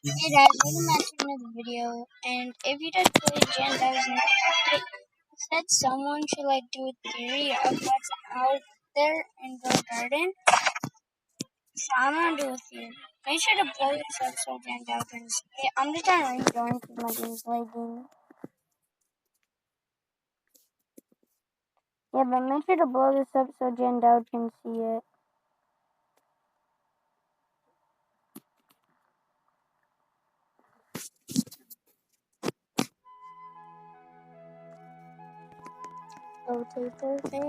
Hey guys, welcome back to another video. And if you just played jandel, it said someone should do a theory of what's out there in the garden. So I'm gonna do a theory. Make sure to blow this up so jandel can see it. I'm just trying to rejoin because my game's lagging. Yeah, but make sure to blow this up so jandel can see it. Rotate the face.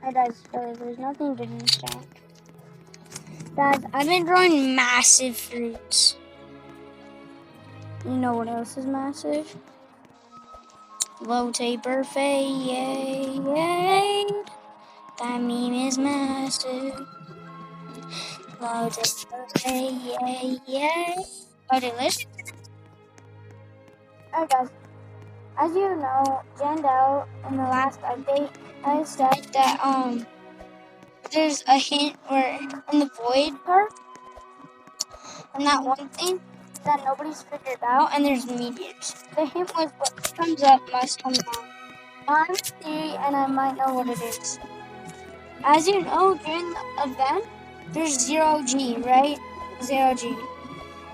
Hi guys, so there's nothing to do. Guys, I've been growing massive fruits. You know what else is massive? Low taper fade. That meme is massive. Low taper fade. Okay, listen. Alright guys, as you know, jandel in the last update, I said that there's a hint where in the void part, and that one thing that nobody's figured out, and there's meteors. The hint was what comes up must come down. I have a theory, and I might know what it is. As you know, during the event, there's 0G, right? 0G.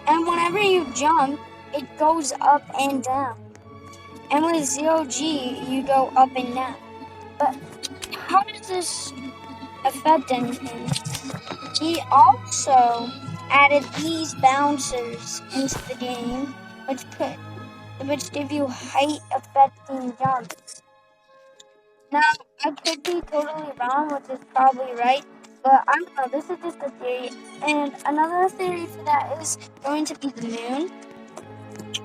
And whenever you jump, it goes up and down. And with 0G, you go up and down. But how does this affect anything? He also added these bouncers into the game, which give you height affecting jumps. Now, I could be totally wrong, which is probably right, but I don't know, this is just a theory. And another theory for that is going to be the moon,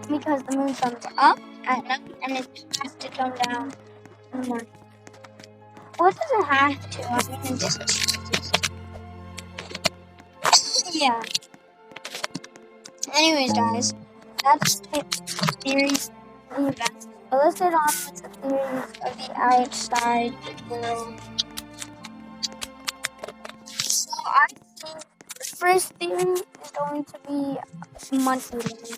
because the moon comes up at night and it has to come down in the morning. Well, it doesn't have to, I mean, it just yeah. Anyways, guys, that's the theories of the events. But let's get on with the theories of the outside world. So I think the first theory is going to be monkey land.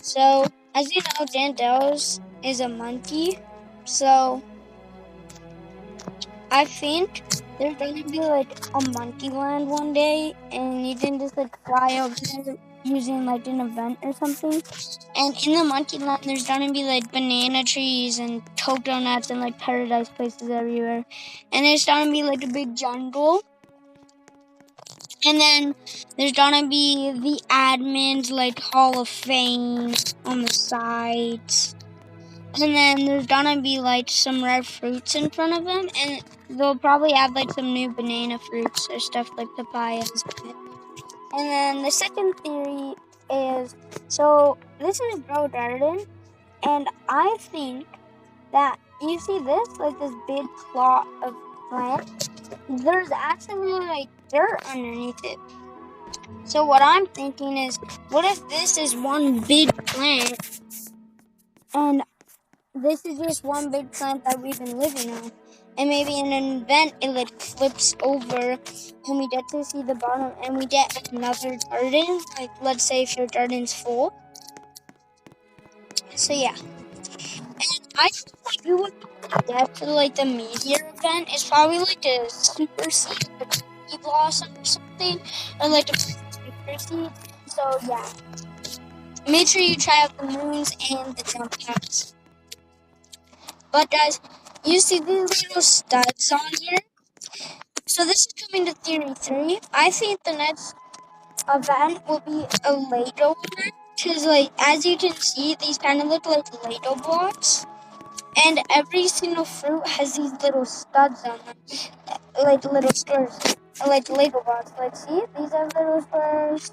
So, as you know, jandel is a monkey. So, I think there's going to be a monkey land one day, and you can just fly over there using an event or something. And in the monkey land, there's going to be banana trees and coconuts and paradise places everywhere. And there's going to be a big jungle. And then there's gonna be the admins Hall of Fame on the sides. And then there's gonna be some red fruits in front of them, and they'll probably add some new banana fruits or stuff like papayas. And then the second theory is, so this is Grow Garden, and I think that you see this this big plot of plant. There's actually dirt underneath it. So what I'm thinking is, what if this is one big plant, and this is just one big plant that we've been living on, and maybe in an event it flips over, and we get to see the bottom, and we get another garden. Let's say if your garden's full. So yeah, and I think we would get to the meteor event is probably a super seed, a blossom or something, or a super seed. So yeah, make sure you try out the moons and the jump pads. But guys, you see these little studs on here? So this is coming to theory 3. I think the next event will be a Lego one. Because as you can see, these kind of look like Lego blocks. And every single fruit has these little studs on them. Little squares. Lego blocks. See, these have little squares.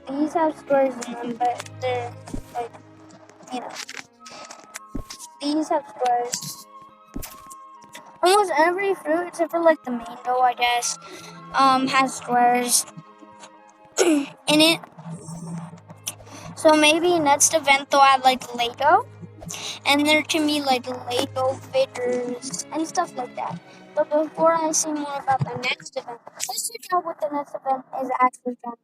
These have squares in them, but they're these have squares. Almost every fruit, except for the mango, I guess, has squares in it. So maybe next event they'll add Lego. and there can be like Lego figures and stuff like that. But before I say more about the next event, let's check out what the next event is actually going to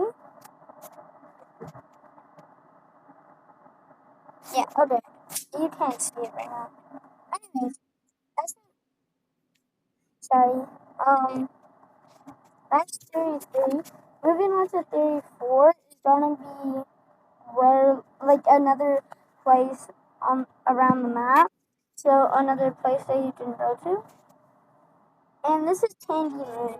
be. Yeah, okay. You can't see it right now. Anyways, that's sorry. That's theory 3. Moving on to theory 4 is gonna be where like another place around the map. So another place that you can go to. And this is Candy Moon.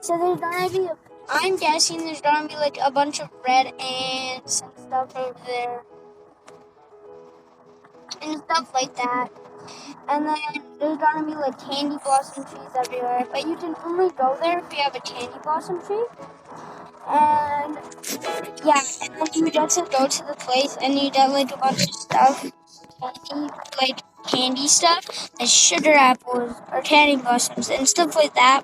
So there's gonna be I'm guessing there's gonna be like a bunch of red ants and stuff over there. And stuff like that. And then there's gonna be like candy blossom trees everywhere. But you can only go there if you have a candy blossom tree. And yeah, and then you get to go to the place and you get like a bunch of stuff. Candy stuff, like sugar apples or candy blossoms and stuff like that.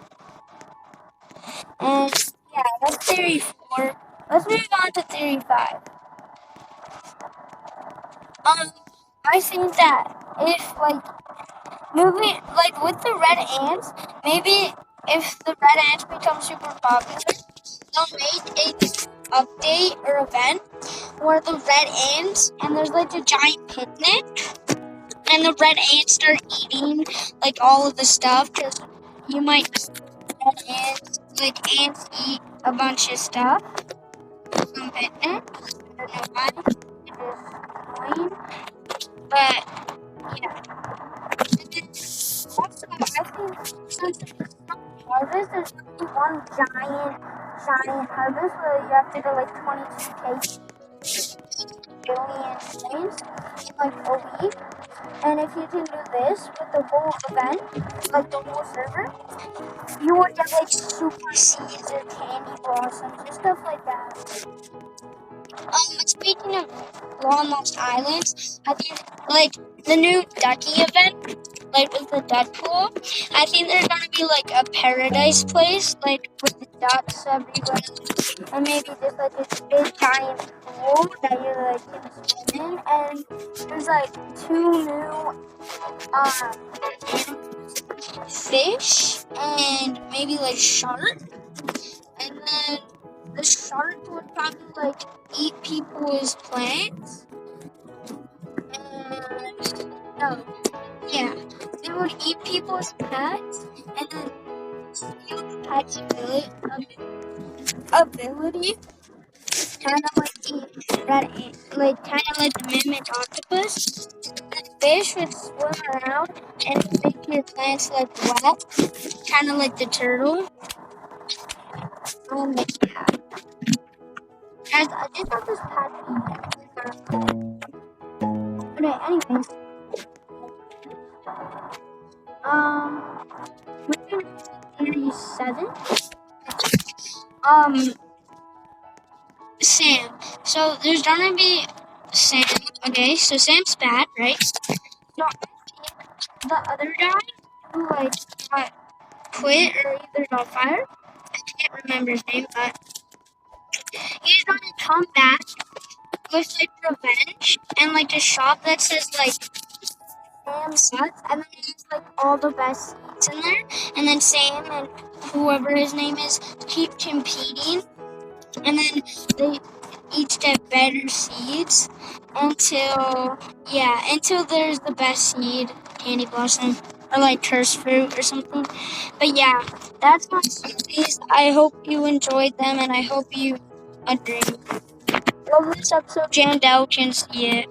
And yeah, that's theory 4. Let's move on to theory 5. I think that if like moving like with the red ants, maybe if the red ants become super popular, they'll make a update or event where the red ants and there's like a giant picnic and the red ants start eating like all of the stuff because you might red ants like ants eat a bunch of stuff from picnic. I don't know why. It is annoying. But yeah. And then also I think since it's harvest, there's only one giant harvest where you have to go like 22 billion coins in like a week. And if you can do this with the whole event, like the whole server, you would get like super seeds or candy blossoms or stuff like that. Speaking of Long Lost Islands, I think like the new Ducky event, like with the duck pool, I think there's gonna be like a paradise place, like with the ducks everywhere, and maybe just like this big giant pool that you like can swim in, and there's like 2 new fish and maybe like shark, and then the shark would probably like eat people's plants. And no, yeah, they would eat people's pets, and then steal the pet's ability, kind of like the red ant, like kind of like the mimic octopus. The fish would swim around and make your plants like wet, kind of like the turtle. Yeah. Guys, I just got this pet. Okay, anyways. Moving to theory 7. Sam. So there's gonna be Sam. Okay, so Sam's bad, right? So the other guy who like got quit or either got fired. I can't remember his name, but he's gonna come back with like revenge and like a shop that says like Sam sucks, and then there's like all the best seeds in there, and then Sam and whoever his name is keep competing, and then they each get better seeds until there's the best seed, candy blossom, or like cursed fruit or something. But yeah, that's my series. I hope you enjoyed them, and I hope you agree. Love this episode, Jandel can see it.